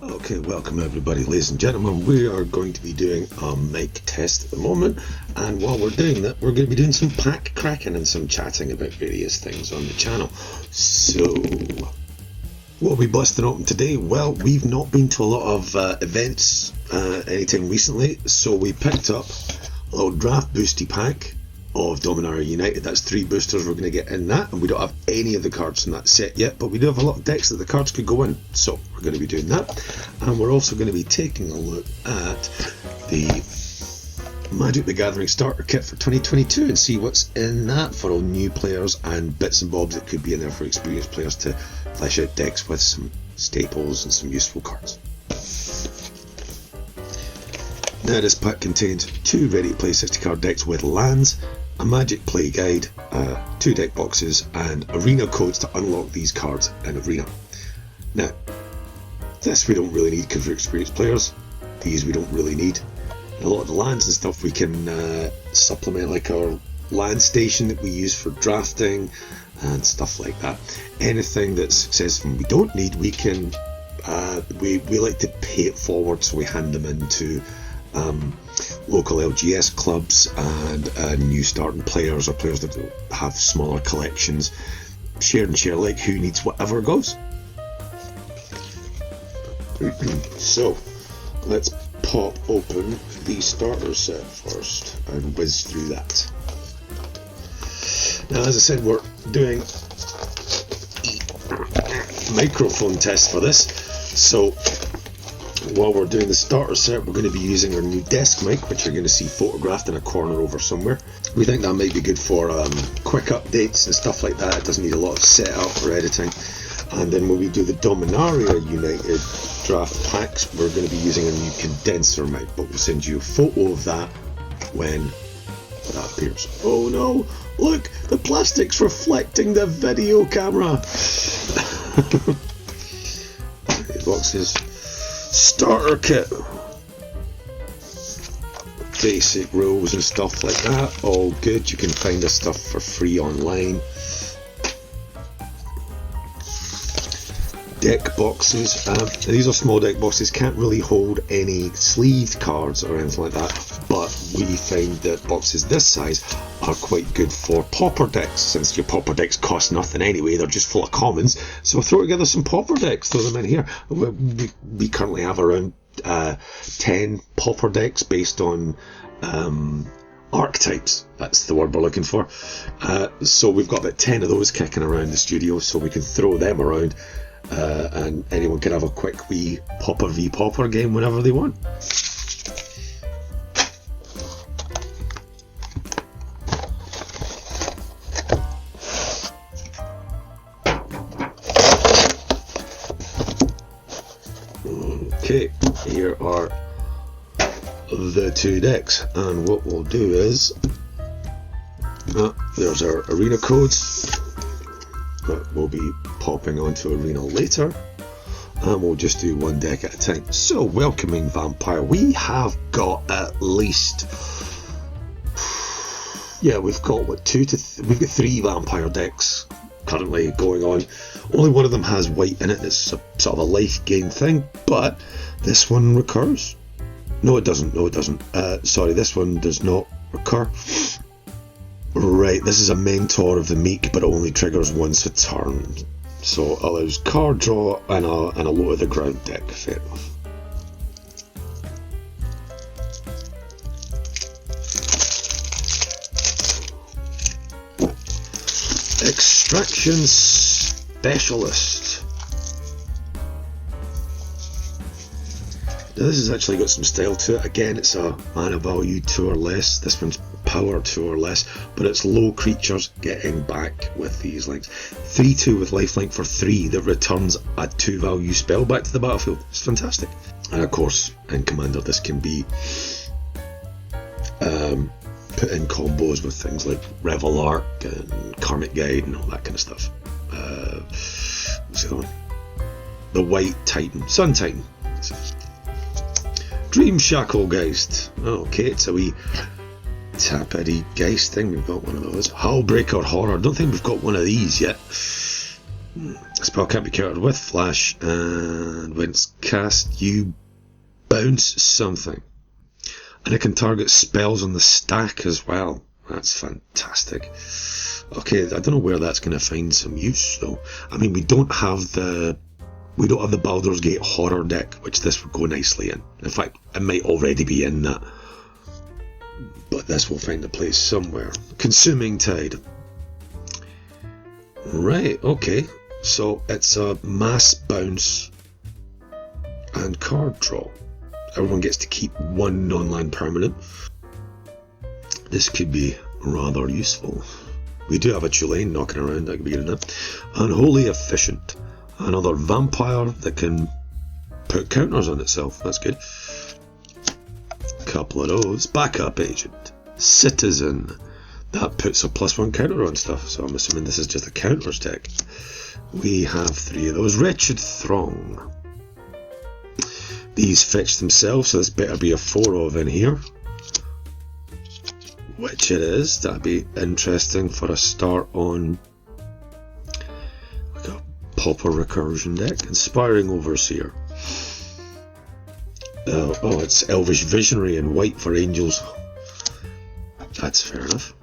Okay, welcome everybody, ladies and gentlemen. We are going to be doing a mic test at the moment, and while we're doing that, we're going to be doing some pack cracking and some chatting about various things on the channel. So, what are we busting open today? Well, we've not been to a lot of events anytime recently, so we picked up a little draft boosty pack of Dominaria United. That's 3 boosters we're going to get in that, and we don't have any of the cards in that set yet, but we do have a lot of decks that the cards could go in, so we're going to be doing that. And we're also going to be taking a look at the Magic the Gathering starter kit for 2022 and see what's in that for all new players and bits and bobs that could be in there for experienced players to flesh out decks with some staples and some useful cards. Now, this pack contains 2 ready to play 60 card decks with lands, a Magic play guide, 2 deck boxes, and arena codes to unlock these cards in Arena. Now, this we don't really need because we're experienced players. These we don't really need. And a lot of the lands and stuff we can supplement, like our land station that we use for drafting and stuff like that. Anything that's successful we don't need, we can we like to pay it forward, so we hand them into local LGS clubs and new starting players or players that have smaller collections. Share and share, like who needs whatever goes. So let's pop open the starter set first and whiz through that. Now, as I said, we're doing microphone test for this, so while we're doing the starter set, we're going to be using our new desk mic, which you're going to see photographed in a corner over somewhere. We think that might be good for quick updates and stuff like that. It doesn't need a lot of setup or editing. And then when we do the Dominaria United draft packs, we're going to be using a new condenser mic, but we'll send you a photo of that when that appears. Oh no! Look! The plastic's reflecting the video camera! Boxes. Starter kit, basic rules and stuff like that, all good. You can find this stuff for free online. Deck boxes, these are small deck boxes, can't really hold any sleeved cards or anything like that, but we find that boxes this size are quite good for pauper decks, since your pauper decks cost nothing anyway, they're just full of commons. So throw together some pauper decks, throw them in here. We currently have around 10 pauper decks based on archetypes, that's the word we're looking for. So we've got about 10 of those kicking around the studio, so we can throw them around. And anyone can have a quick wee Pauper v Pauper game whenever they want. Okay, here are the 2 decks, and what we'll do is there's our arena codes that we'll be popping onto Arena later, and we'll just do 1 deck at a time. So, welcoming Vampire, we have got at least, yeah, we've got what, we've got 3 Vampire decks currently going on. Only one of them has white in it. It's a sort of a life gain thing, but this one recurs. No, it doesn't. No, it doesn't. Sorry, this one does not recur. Right, this is a Mentor of the Meek, but it only triggers once a turn. So it allows card draw and a low to the ground deck. Fair enough. Extraction Specialist. Now this has actually got some style to it. Again, it's a mana value 2 or less. This one's power 2 or less, but it's low creatures getting back with these links. 3/2 with lifelink for 3 that returns a 2 value spell back to the battlefield. It's fantastic. And of course, in Commander, this can be put in combos with things like Revel Arc and Karmic Guide and all that kind of stuff. What's the other one? The White Titan, Sun Titan. Dream Shacklegeist. Okay, it's a wee Tapity Geist thing. We've got one of those. Hullbreaker Horror. Don't think we've got one of these yet. Spell can't be countered with flash, and when it's cast, you bounce something. And it can target spells on the stack as well. That's fantastic. Okay, I don't know where that's going to find some use though. I mean, we don't have the Baldur's Gate horror deck, which this would go nicely in. In fact, it might already be in that. But this will find a place somewhere. Consuming Tide. Right, okay. So it's a mass bounce and card draw. Everyone gets to keep one non-land permanent. This could be rather useful. We do have a Tulane knocking around, that could be good enough. Unholy Efficient. Another vampire that can put counters on itself. That's good. Couple of those. Backup Agent. Citizen. That puts a +1 counter on stuff, so I'm assuming this is just a counters deck. We have 3 of those. Wretched Throng. These fetch themselves, so this better be a 4 of in here. Which it is. That'd be interesting for a start on like a Pauper Recursion deck. Inspiring Overseer. Oh, it's Elvish Visionary in white for Angels. That's fair enough.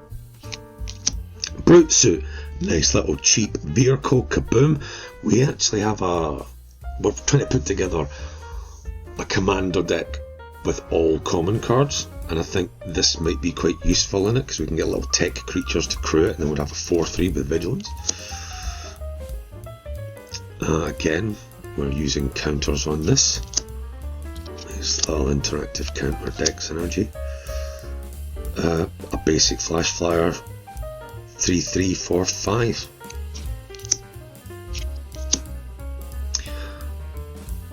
Brute Suit. Nice little cheap vehicle. Kaboom. We actually have we're trying to put together a commander deck with all common cards, and I think this might be quite useful in it because we can get little tech creatures to crew it, and then we'd have a 4/3 with Vigilance. Again, we're using counters on this. Nice little interactive counter deck synergy. A basic flash flyer. 3/3 4/5.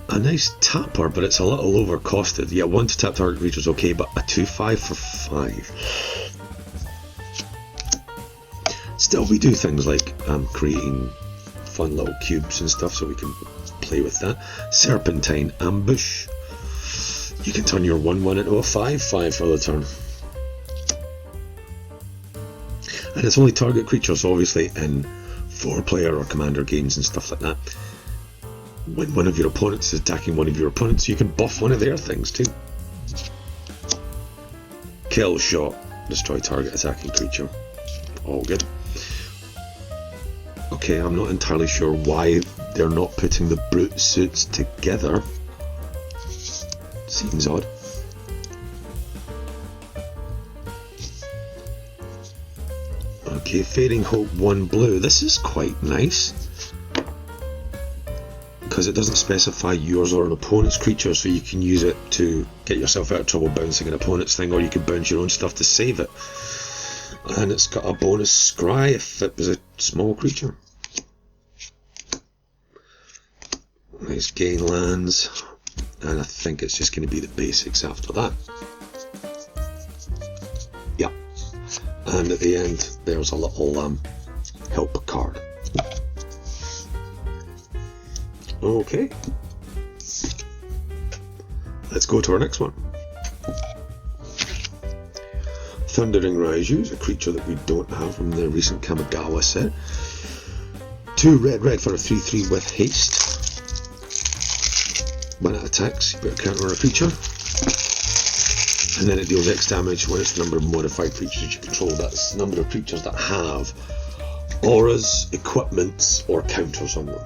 A nice tapper, but it's a little over costed. Yeah, 1 to tap target creature is okay, but a 2/5 for 5. Still, we do things like creating fun little cubes and stuff, so we can play with that. Serpentine Ambush. You can turn your 1/1 into a 5/5 for the turn. And it's only target creatures, obviously, in 4-player or commander games and stuff like that. When one of your opponents is attacking one of your opponents, you can buff one of their things too. Kill Shot. Destroy target attacking creature. All good. Okay, I'm not entirely sure why they're not putting the brute suits together. Seems odd. Okay, Fading Hope 1 blue. This is quite nice because it doesn't specify yours or an opponent's creature, so you can use it to get yourself out of trouble bouncing an opponent's thing, or you can bounce your own stuff to save it. And it's got a bonus scry if it was a small creature. Nice gain lands, and I think it's just going to be the basics after that. Yeah. And at the end, there's a little help card. Okay. Let's go to our next one. Thundering Raiju, a creature that we don't have from the recent Kamigawa set. 2 red for a 3/3 with haste. When it attacks, you put a counter on a creature. And then it deals X damage when it's the number of modified creatures you control. That's the number of creatures that have auras, equipments, or counters on them.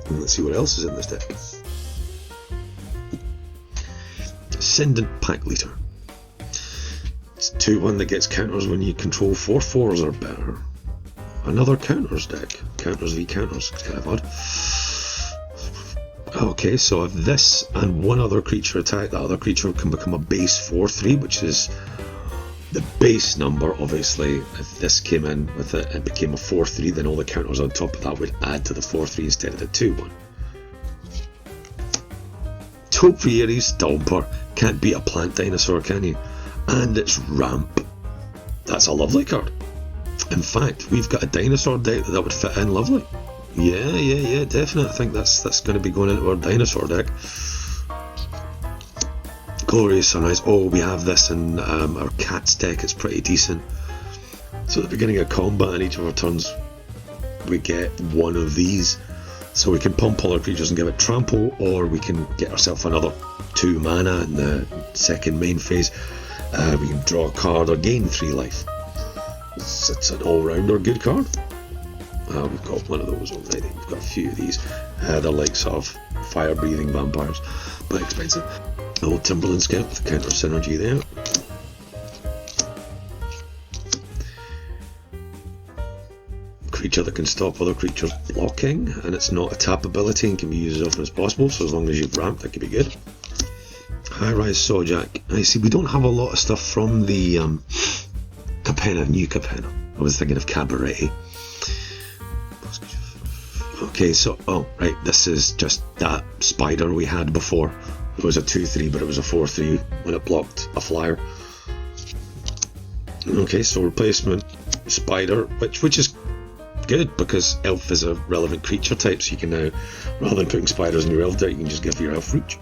And let's see what else is in this deck. Ascendant Pack Leader. It's 2/1 that gets counters when you control 4/4s or better. Another counters deck. Counters v counters. It's kind of odd. Okay, so if this and one other creature attack, that other creature can become a base 4/3, which is the base number. Obviously, if this came in with it and became a 4/3, then all the counters on top of that would add to the 4/3 instead of the 2/1. Topiary Stomper. Can't beat a plant dinosaur, can you? And it's ramp. That's a lovely card. In fact, we've got a dinosaur deck that would fit in lovely. Yeah, definitely. I think that's going to be going into our dinosaur deck. Glorious Sunrise. Oh, we have this in our cats deck. It's pretty decent. So at the beginning of combat on each of our turns, we get one of these. So we can pump all our creatures and give it trample, or we can get ourselves another 2 mana in the second main phase. We can draw a card or gain 3 life. It's an all-rounder good card. We've got one of those already. We've got a few of these. They're like sort of fire-breathing vampires, but expensive. Old Timberland Scout with counter synergy there. Creature that can stop other creatures blocking, and it's not a tap ability and can be used as often as possible, so as long as you've ramped, that could be good. High-rise Sawjack. I see we don't have a lot of stuff from the Capenna, new Capenna. I was thinking of Cabaret. Okay, so, oh, right, this is just that spider we had before. It was a 2-3, but it was a 4-3 when it blocked a flyer. Okay, so replacement spider, which is good because elf is a relevant creature type, so you can now, rather than putting spiders in your elf deck, you can just give your elf reach.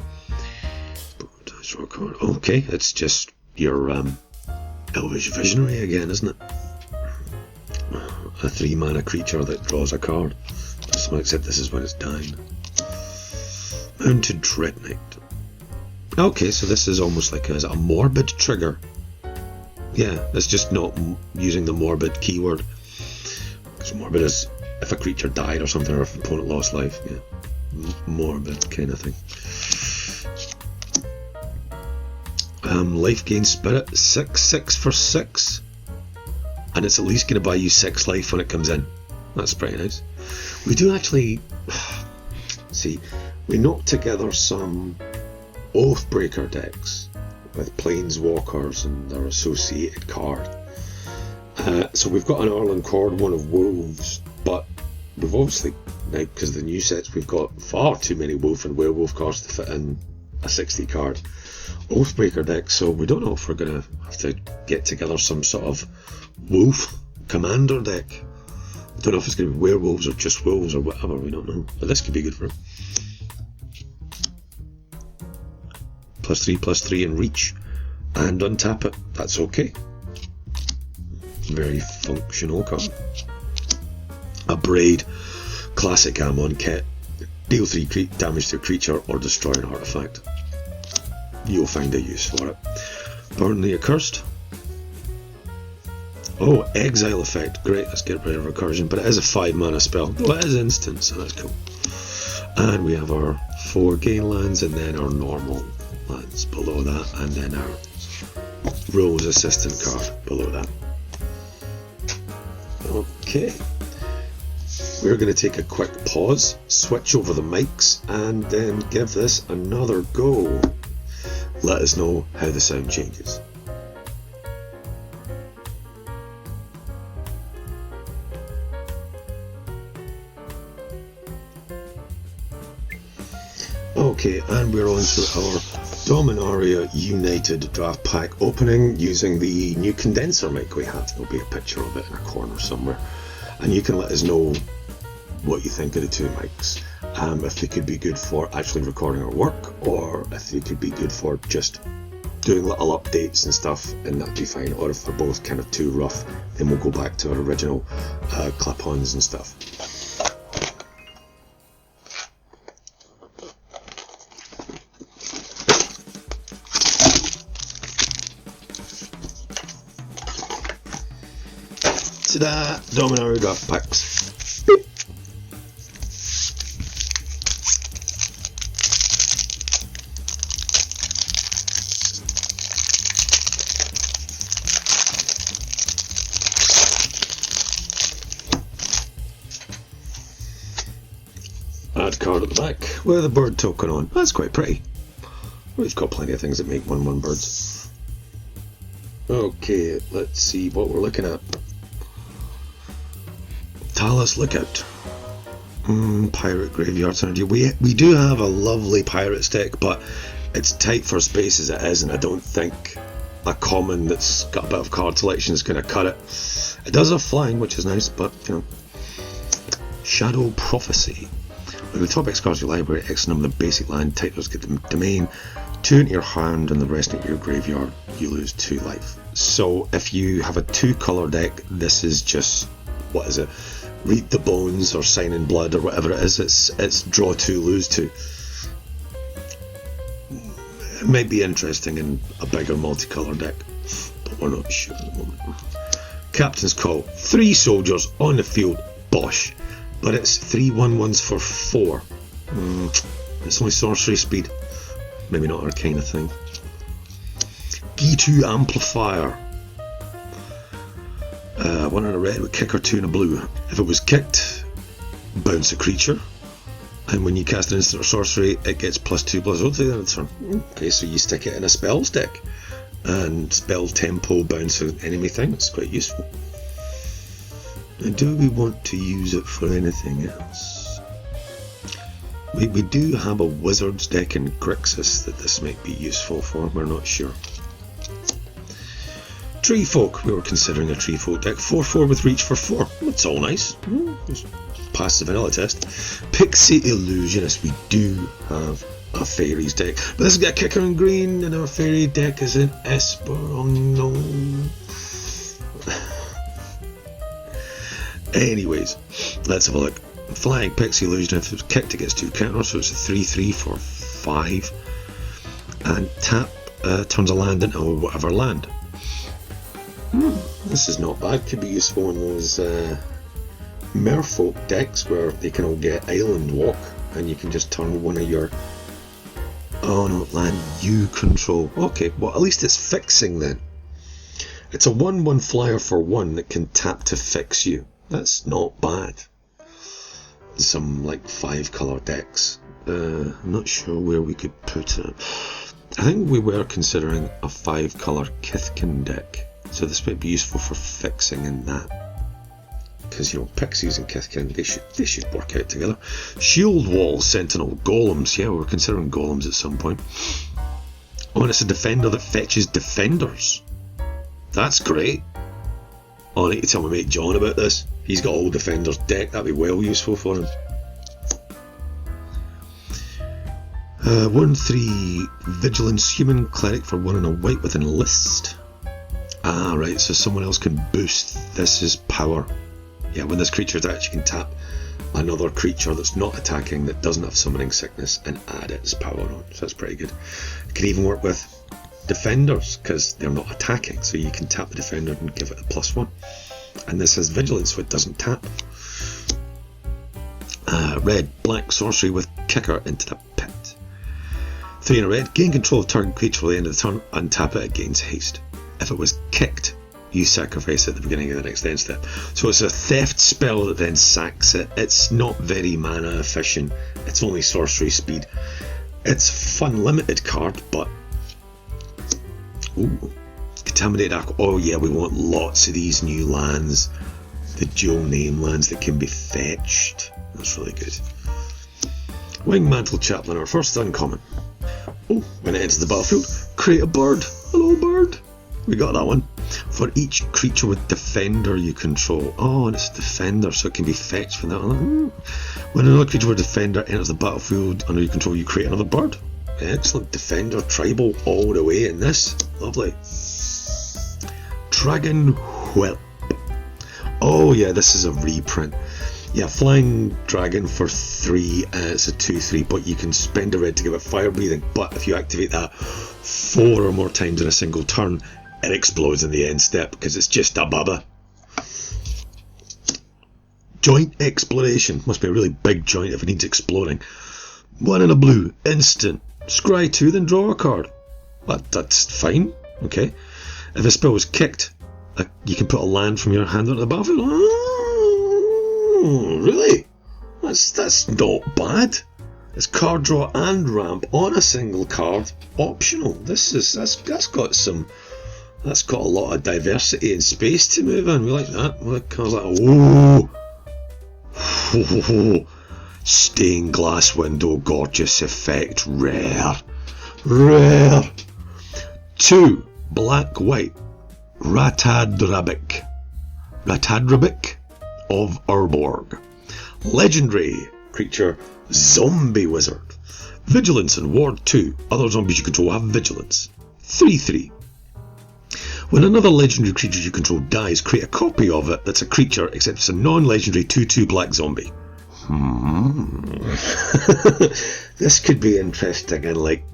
Okay, it's just your Elvish Visionary again, isn't it? A 3 mana creature that draws a card. Except this is when it's dying. Mounted Dread Knight. Okay, so this is almost like a morbid trigger. Yeah, it's just not using the morbid keyword. Because morbid is if a creature died or something, or if an opponent lost life. Yeah, morbid kind of thing. Life Gain Spirit, 6/6 for 6, and it's at least going to buy you 6 life when it comes in. That's pretty nice. We do actually see, we knocked together some Oathbreaker decks with Planeswalkers and their associated card. So we've got an Arlen Cord, one of Wolves, but we've obviously, now because of the new sets, we've got far too many Wolf and Werewolf cards to fit in a 60 card Oathbreaker deck, so we don't know if we're going to have to get together some sort of Wolf Commander deck. I don't know if it's going to be werewolves or just wolves or whatever, we don't know. But this could be good for him. +3/+3 and reach. And untap it. That's okay. Very functional card. A Braid. Classic Ammon kit. Deal 3 damage to a creature or destroy an artifact. You'll find a use for it. Burn the Accursed. Oh, Exile effect. Great, let's get rid of Recursion. But it is a 5 mana spell. Well, it is instant, so that's cool. And we have our 4 gain lands and then our normal lands below that. And then our Rose Assistant card below that. Okay. We're going to take a quick pause, switch over the mics, and then give this another go. Let us know how the sound changes. Okay, and we're on to our Dominaria United Draft Pack opening using the new condenser mic we have. There'll be a picture of it in a corner somewhere. And you can let us know what you think of the 2 mics. If they could be good for actually recording our work, or if they could be good for just doing little updates and stuff, and that'd be fine. Or if they're both kind of too rough, then we'll go back to our original clip-ons and stuff. Ta-da! Dominaria Draft Packs. Beep. Add card at the back with a bird token on. That's quite pretty. We've got plenty of things that make 1/1 birds. Okay, let's see what we're looking at. Talus Lookout. Pirate Graveyard Synergy. We do have a lovely Pirates deck, but it's tight for space as it is, and I don't think a common that's got a bit of card selection is going to cut it. It does have flying, which is nice, but, you know. Shadow Prophecy. When the top X cards of your library, X number of the basic land, type those get the domain, 2 into your hand and the rest into your graveyard, you lose 2 life. So if you have a 2 colour deck, this is just what is it? Read the bones or sign in blood or whatever it is. It's draw 2, lose 2. It might be interesting in a bigger multicolour deck, but we're not sure at the moment. Captain's Call. 3 soldiers on the field. Bosh. But it's 3 1/1s for 4. It's only sorcery speed. Maybe not our kind of thing. G2 Amplifier. 1 in a red with kicker, 2 in a blue. If it was kicked, bounce a creature. And when you cast an instant or sorcery, it gets +2/+0 to the end of the turn. Okay, so you stick it in a spells deck. And spell tempo bounce an enemy thing. It's quite useful. Now, do we want to use it for anything else? We do have a wizard's deck in Grixis that this might be useful for. We're not sure. Tree Folk. We were considering a Tree Folk deck. 4/4 with reach for 4. That's all nice. Just pass the vanilla test. Pixie Illusionist. We do have a fairies deck, but this has got a kicker in green, and our fairy deck is in Esper. Oh no. Anyways, let's have a look. Flying Pixie Illusion. If it was kicked, it gets 2 counters, so it's a 3/3 for 5. And tap turns a land into whatever land. This is not bad. Could be useful in those merfolk decks where they can all get island walk, and you can just turn one of your land you control. Okay, well at least it's fixing then. It's a 1/1 flyer for 1 that can tap to fix you. That's not bad. Some like 5 colour decks. I'm not sure where we could put it. I think we were considering a 5 colour Kithkin deck, so this might be useful for fixing in that. Because, you know, Pixies and Kithkin, they should work out together. Shield Wall, Sentinel, Golems. Yeah, we're considering Golems at some point. Oh, and it's a defender that fetches defenders. That's great. Oh, I need to tell my mate John about this. He's got all defenders deck. That'd be well useful for him. 1/3 Vigilance Human Cleric for 1 and a white with enlist. Ah, right, so someone else can boost this' power. Yeah, when this creature attacks, you can tap another creature that's not attacking that doesn't have summoning sickness and add its power on. So that's pretty good. It can even work with defenders because they're not attacking, so you can tap the defender and give it a +1. And this has vigilance, so it doesn't tap. Red, black sorcery with kicker into the pit. 3 in a red, gain control of target creature for the end of the turn, untap it, it gains haste. If it was kicked, you sacrifice it at the beginning of the next end step. So it's a theft spell that then sacks it. It's not very mana efficient. It's only sorcery speed. It's a fun limited card, but... Ooh. Contaminated Aqua. Oh yeah, we want lots of these new lands. The dual name lands that can be fetched. That's really good. Wingmantle Chaplain, our first uncommon. Oh, when it enters the battlefield, create a bird. Hello bird. We got that one. For each creature with defender you control. Oh, and it's defender, so it can be fetched from that one. When another creature with defender enters the battlefield under your control, you create another bird. Excellent. Defender, tribal, all the way in this. Lovely. Dragon Whelp. Oh yeah, this is a reprint. Yeah, Flying Dragon for 3, it's a 2/3, but you can spend a red to give it fire breathing, but if you activate that 4 or more times in a single turn, it explodes in the end step because it's just a baba. Joint Exploration. Must be a really big joint if it needs exploring. 1 in a blue, instant. Scry 2, then draw a card. That's fine. Okay. If a spell was kicked, you can put a land from your hand onto the battlefield. Oh, really? That's not bad. It's card draw and ramp on a single card, optional. That's got a lot of diversity and space to move in. We like that. We like cards like oh, stained glass window, gorgeous effect, rare. 2 black white Ratadrabik of Urborg. Legendary creature, zombie wizard. Vigilance and ward 2. Other zombies you control have vigilance. 3/3. When another legendary creature you control dies, create a copy of it that's a creature, except it's a non-legendary 2/2 black zombie. This could be interesting, and like,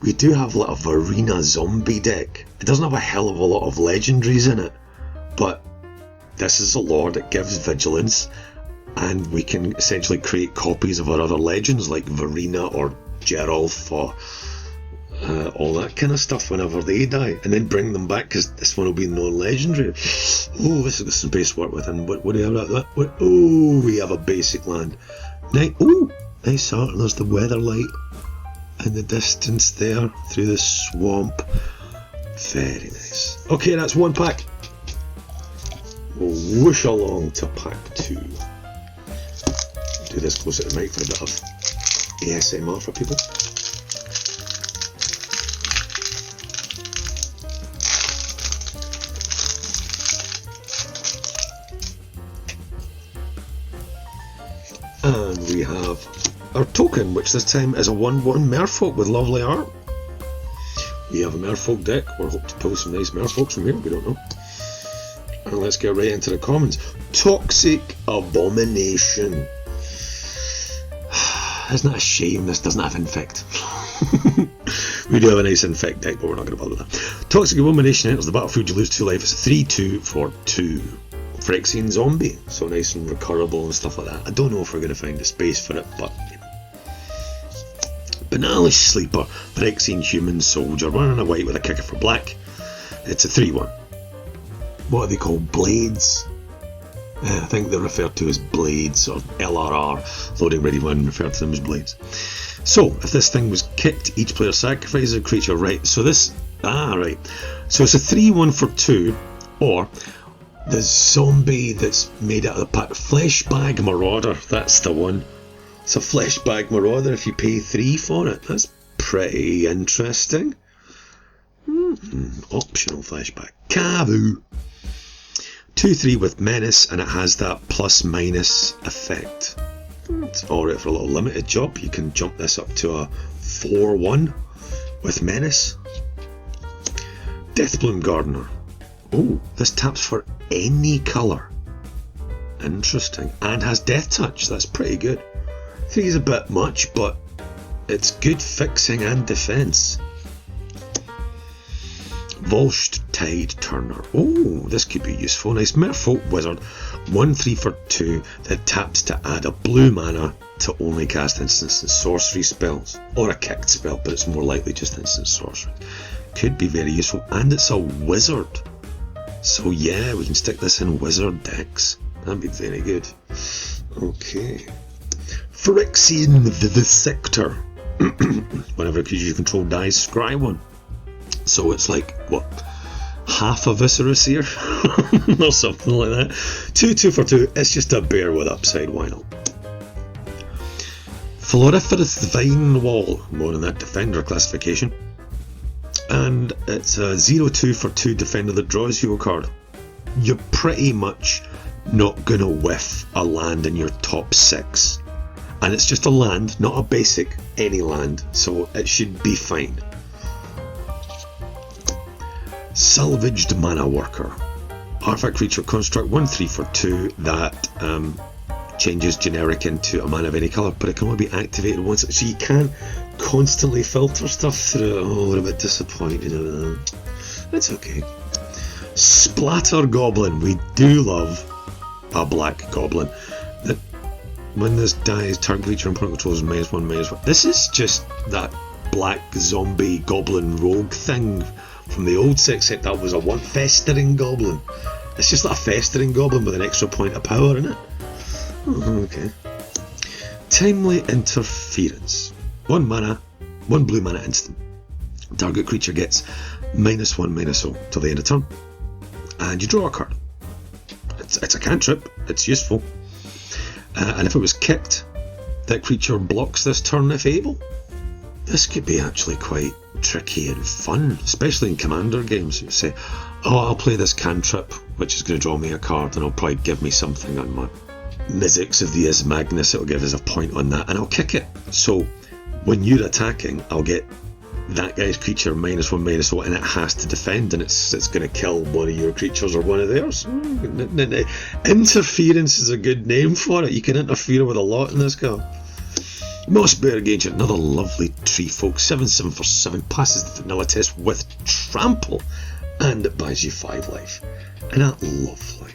we do have a little arena zombie deck. It doesn't have a hell of a lot of legendaries in it, but this is a lore that gives vigilance, and we can essentially create copies of our other legends like Verena or Geralf or all that kind of stuff whenever they die, and then bring them back because this one will be non-legendary. Oh, this has got some base work with, and what do we have like that? Oh, we have a basic land. Oh, nice art, and there's the weather light in the distance there through the swamp. Very nice. Okay, that's one pack. We'll whoosh along to pack 2. Do this closer to the mic for a bit of ASMR for people. And we have our token, which this time is a 1/1 merfolk with lovely art. We have a merfolk deck. We're hoping to pull some nice merfolks from here, we don't know. And let's get right into the commons. Toxic Abomination. Isn't that a shame this doesn't have Infect? We do have a nice Infect deck, but we're not going to bother with that. Toxic Abomination enters the battlefield, you lose 2 life. It's a 3/2 for 2. Phyrexian zombie, so nice and recurable and stuff like that. I don't know if we're going to find a space for it, but you know. Banalish Sleeper, Phyrexian human soldier, 1 and a white with a kicker for black. It's a 3/1. What are they called? Blades? I think they're referred to as blades, or LRR. Loading ready one referred to them as blades. So, if this thing was kicked, each player sacrifices a creature, right? So this, right. So it's a 3/1 for 2, or the zombie that's made out of the pack. Fleshbag Marauder, that's the one. It's a Fleshbag Marauder if you pay 3 for it. That's pretty interesting. Optional flashback. Kavu. 2/3 with menace, and it has that plus-minus effect. It's alright for a little limited job. You can jump this up to a 4/1 with menace. Deathbloom Gardener. Oh, this taps for any colour. Interesting. And has Death Touch. That's pretty good. 3 is a bit much, but it's good fixing and defence. Volshed Tide Turner. Oh, this could be useful. Nice Merfolk Wizard. 1/3 for 2 that taps to add a blue mana to only cast instant and sorcery spells. Or a kicked spell, but it's more likely just instant sorcery. Could be very useful. And it's a wizard. So yeah, we can stick this in wizard decks. That'd be very good. Okay. Phyrexian Vivisector. Whenever a creature you control dies, scry 1. So it's like, what, half a Viscerous here? Or something like that. 2/2 for 2, it's just a bear with upside, why not? Floriferous Vine Wall, more than that Defender classification. And it's a 0/2 for 2 Defender that draws you a card. You're pretty much not going to whiff a land in your top 6. And it's just a land, not a basic, any land, so it should be fine. Salvaged Mana Worker. Artifact creature construct 1/3 for 2 that changes generic into a mana of any colour, but it can only be activated once, so you can't constantly filter stuff through. Oh, we're a bit disappointed. That's okay. Splatter Goblin. We do love a black goblin. That when this dies, target creature and opponent controls -1/-1. This is just that black zombie goblin rogue thing from the old set, except that was a one festering goblin. It's just like a festering goblin with an extra point of power in it. Oh, okay. Timely Interference. 1 mana, 1 blue mana instant. Target creature gets -1/-0 till the end of turn. And you draw a card. It's a cantrip, it's useful. And if it was kicked, that creature blocks this turn if able. This could be actually quite tricky and fun, especially in commander games. You say, oh, I'll play this cantrip, which is going to draw me a card, and it'll probably give me something on my Mizzix of the Is Magnus. It'll give us a point on that, and I'll kick it. So when you're attacking, I'll get that guy's creature -1/-1, and it has to defend, and it's going to kill one of your creatures or one of theirs. Interference is a good name for it. You can interfere with a lot in this game. Mossberg Ancient, another lovely tree folk, 7/7 for 7, passes the vanilla test with trample, and it buys you 5 life. And that's lovely.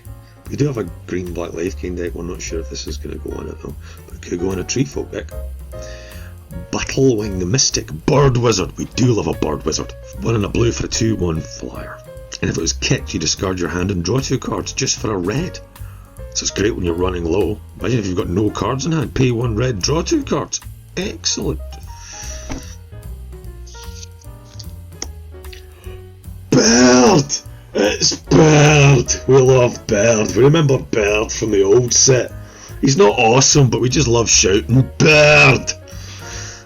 We do have a green-black life gain deck. We're not sure if this is going to go on it though, but it could go on a tree folk deck. Battlewing Mystic, Bird Wizard. We do love a Bird Wizard. 1 and a blue for a 2/1 flyer. And if it was kicked, you discard your hand and draw 2 cards just for a red. So it's great when you're running low. Imagine if you've got no cards in hand. Pay 1 red, draw 2 cards. Excellent. Bird! It's Bird! We love Bird. We remember Bird from the old set. He's not awesome, but we just love shouting Bird!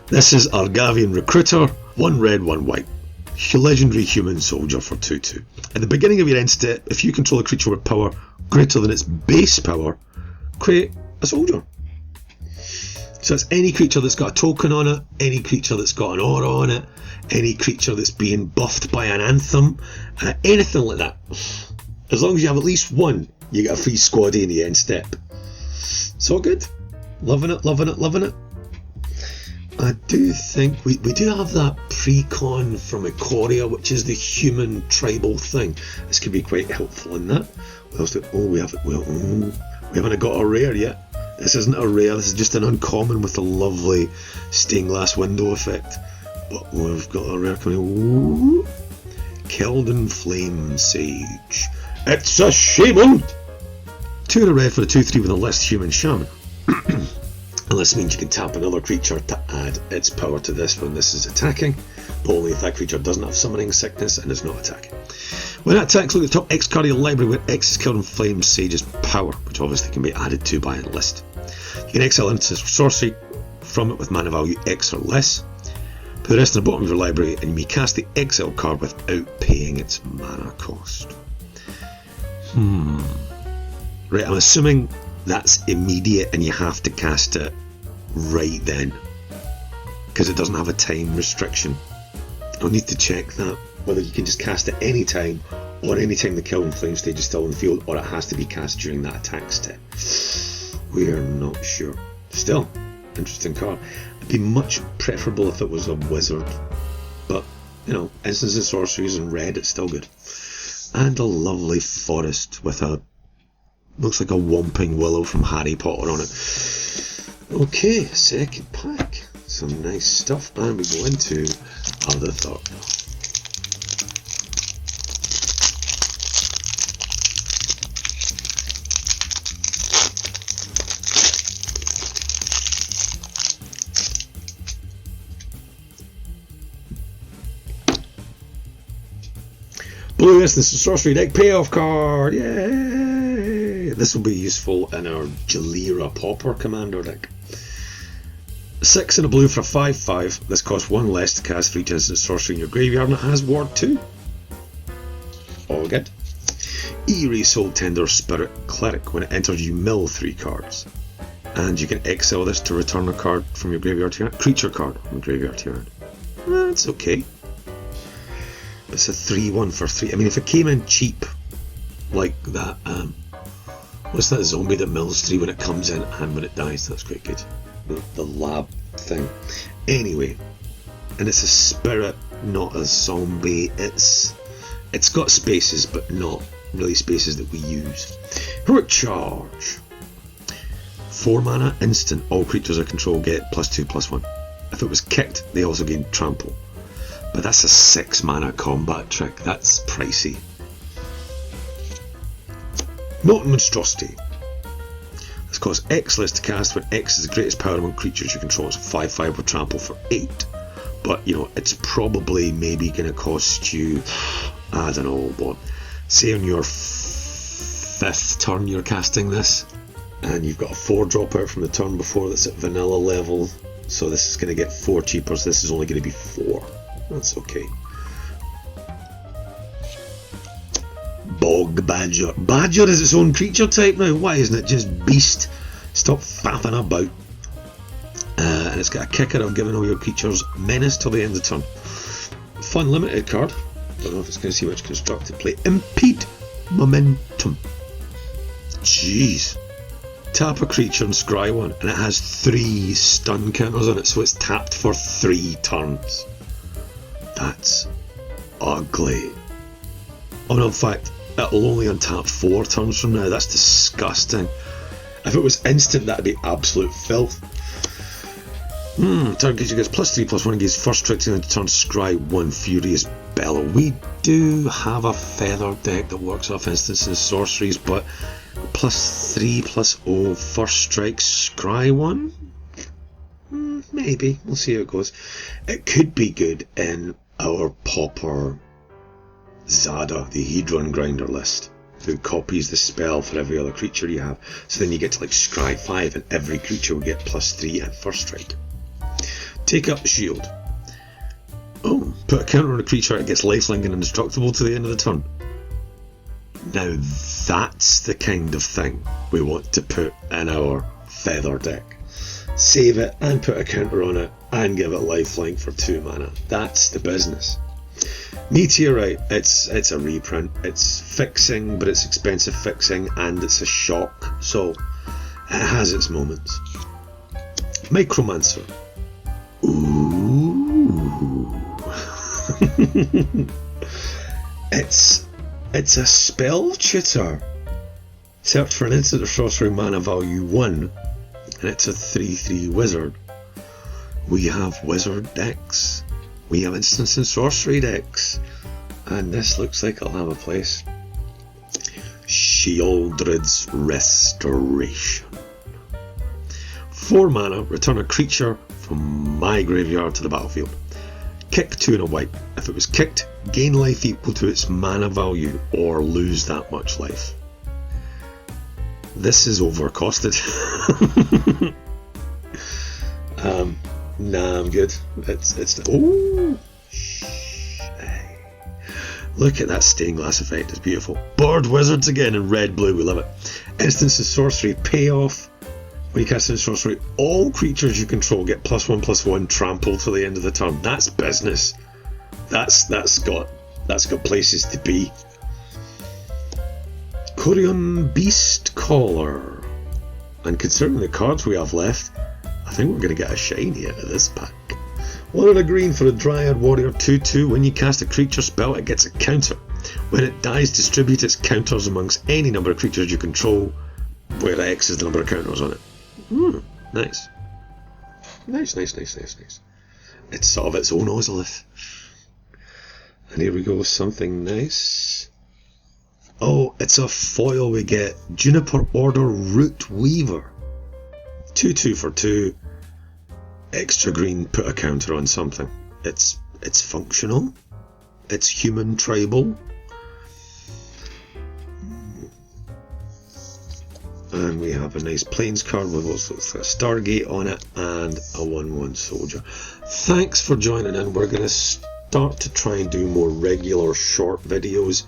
This is Argavian Recruiter, 1 red, 1 white. Legendary human soldier for 2/2. At the beginning of your end step, if you control a creature with power greater than its base power, create a soldier. So it's any creature that's got a token on it, any creature that's got an aura on it, any creature that's being buffed by an anthem, anything like that. As long as you have at least one, you get a free squaddy in the end step. It's all good. Loving it, loving it, loving it. I do think we do have that precon from Ikoria, which is the human tribal thing. This could be quite helpful in that. What else we haven't got a rare yet. This isn't a rare, this is just an uncommon with a lovely stained glass window effect. But we've got a rare coming. Ooh. Keldon Flame Sage. It's a shaman! 2 and a red for a 2/3 with a less human shaman. And this means you can tap another creature to add its power to this when this is attacking, but only if that creature doesn't have summoning sickness and is not attacking. When it attacks, look at the top X card of your library where X is Keldon Flame Sage's power, which obviously can be added to by a list. You can exile instants or sorcery from it with mana value X or less. Put the rest in the bottom of your library and you may cast the exile card without paying its mana cost. Right, I'm assuming that's immediate and you have to cast it right then, because it doesn't have a time restriction. I'll need to check that, whether you can just cast it any time, or any time the Keldon Flame stage is still in the field, or it has to be cast during that attack step. We're not sure. Still, interesting card. It'd be much preferable if it was a wizard, but you know, instants and sorceries in red, it's still good. And a lovely forest with a looks like a Whomping Willow from Harry Potter on it. Okay, second pack. Some nice stuff, and we go into the third. Blue Instance and Sorcery deck payoff card! Yay! This will be useful in our Jalira Pauper Commander deck. 6 and a blue for a 5/5. This costs 1 less to cast for each instant sorcery in your graveyard, and it has Ward 2. All good. Eerie Soul Tender Spirit Cleric. When it enters, you mill 3 cards. And you can exile this to return a card from your graveyard to your hand. Creature card from graveyard to your hand. That's okay. It's a 3/1 for 3. I mean, if it came in cheap, like that, what's that zombie that mills 3 when it comes in and when it dies? That's quite good. The lab thing. Anyway, and it's a spirit, not a zombie. It's got spaces, but not really spaces that we use. Heroic Charge. 4 mana, instant. All creatures I control get +2/+1. If it was kicked, they also gain trample. But that's a 6 mana combat trick. That's pricey. Not Monstrosity. This costs X less to cast when X is the greatest power among creatures you control. It's a 5/5 with trample for 8. But, you know, it's probably maybe going to cost you, I don't know what. Say on your 5th turn you're casting this, and you've got a 4 drop out from the turn before that's at vanilla level. So this is going to get 4 cheaper, so this is only going to be 4. That's okay. Bog Badger. Badger is its own creature type now. Why isn't it just Beast? Stop faffing about. And it's got a kicker of giving all your creatures menace till the end of the turn. fun limited card. Don't know if it's going to see much constructed play. Impede Momentum. Jeez. Tap a creature and scry one, and it has 3 stun counters on it, so it's tapped for 3 turns. That's ugly. Oh no, in fact, it'll only untap 4 turns from now. That's disgusting. If it was instant, that'd be absolute filth. Target creature gets +3/+1 against first strike to turn, scry 1 Furious Bellow. We do have a feather deck that works off instants and sorceries, but +3/+0 first strike, scry 1? Maybe. We'll see how it goes. It could be good in our Pauper Zada, the Hedron Grinder list, who copies the spell for every other creature you have. So then you get to like scry 5 and every creature will get +3 and first strike. Take up shield. Oh, put a counter on a creature, it gets lifelink and indestructible to the end of the turn. Now that's the kind of thing we want to put in our feather deck. Save it and put a counter on it and give it lifelink for 2 mana. That's the business. Meteorite, it's a reprint. It's fixing, but it's expensive fixing and it's a shock, so it has its moments. Micromancer. Ooh. It's a spell tutor. Search for an instant or sorcery mana value 1, and it's a 3/3 wizard. We have wizard decks. We have instants and sorcery decks. And this looks like it'll have a place. Sheoldred's Restoration. 4 mana, return a creature from my graveyard to the battlefield. Kick 2 and a white. If it was kicked, gain life equal to its mana value or lose that much life. This is overcosted. Nah, I'm good. It's oh, look at that stained glass effect. It's beautiful. Board wizards again in red blue. We love it. Instance of sorcery payoff. When you cast in sorcery, all creatures you control get +1/+1 trample till the end of the turn. That's business. That's got places to be. Corion Beast Caller. And considering the cards we have left, I think we're going to get a shiny out of this pack. 1 and a green for a Dryad Warrior 2/2. When you cast a creature spell, it gets a counter. When it dies, distribute its counters amongst any number of creatures you control, where X is the number of counters on it. Nice. Nice. It's sort of its own Ozolith. And here we go with something nice. Oh, it's a foil we get. Juniper Order Root Weaver. 2/2 for 2. Extra green, put a counter on something. It's functional. It's human tribal. And we have a nice Plains card with also a Stargate on it and a 1/1 soldier. Thanks for joining in. We're going to start to try and do more regular short videos,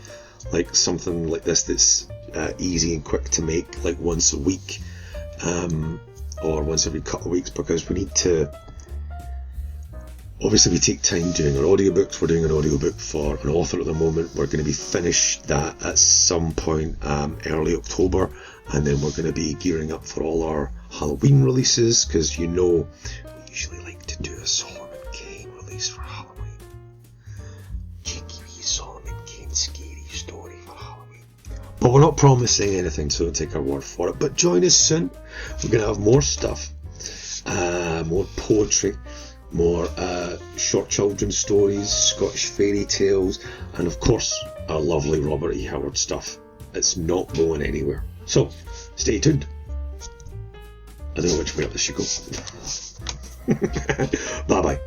like something like this that's easy and quick to make, like once a week or once every couple of weeks, because we need to, obviously we take time doing our audiobooks. We're doing an audiobook for an author at the moment. We're going to be finished that at some point early October, and then we're going to be gearing up for all our Halloween releases, because you know we usually like to do a Solomon Kane release for Halloween. Cheeky wee Solomon Kane scary story for Halloween. But we're not promising anything, so don't take our word for it. But join us soon. We're going to have more stuff, more poetry, more short children's stories, Scottish fairy tales, and of course our lovely Robert E. Howard stuff. It's not going anywhere. So, stay tuned. I don't know which way up this should go. Bye bye.